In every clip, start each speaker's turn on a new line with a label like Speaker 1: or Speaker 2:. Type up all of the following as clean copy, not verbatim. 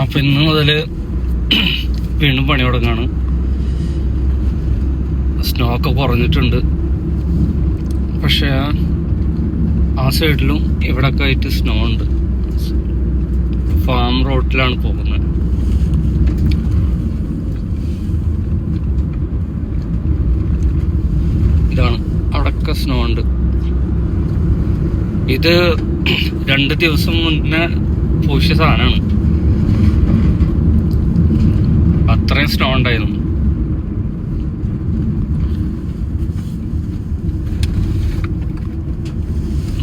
Speaker 1: അപ്പം ഇന്ന് മുതൽ വീണ്ടും പണി തുടങ്ങാണ്. സ്നോ ഒക്കെ കുറഞ്ഞിട്ടുണ്ട്, പക്ഷെ ആ സൈഡിലും ഇവിടൊക്കെ ആയിട്ട് സ്നോ ഉണ്ട്. ഫാം റോഡിലാണ് പോകുന്നത്. ഇതാണ്, അവിടൊക്കെ സ്നോ ഉണ്ട്. ഇത് 2 ദിവസം മുന്നേ പൂശിയ സാധനമാണ്. അത്രയും സ്നോ ഉണ്ടായിരുന്നു.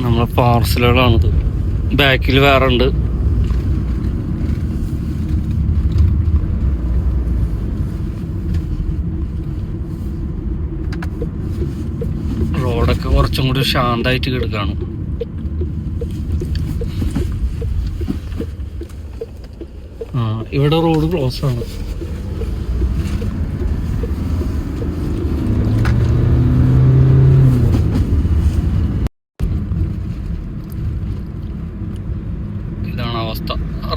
Speaker 1: നമ്മളെ പാർസലുകളാണിത്. ബാക്കിൽ വേറെ ഉണ്ട്. റോഡൊക്കെ കുറച്ചും കൂടി ശാന്തമായിട്ട് കിടക്കാണ്. ഇവിടെ റോഡ് ക്ലോസ് ആണ്. ഇതാണ് അവസ്ഥ.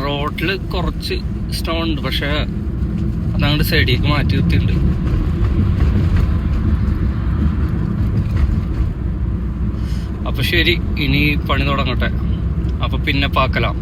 Speaker 1: റോഡിൽ കുറച്ച് സ്നോ ഉണ്ട്, പക്ഷെ അതങ്ങോട്ട് സൈഡിലേക്ക് മാറ്റി നിർത്തിയിട്ടുണ്ട്. അപ്പൊ ശരി, ഇനി പണി തുടങ്ങട്ടെ. അപ്പൊ പിന്നെ പാക്കലാം.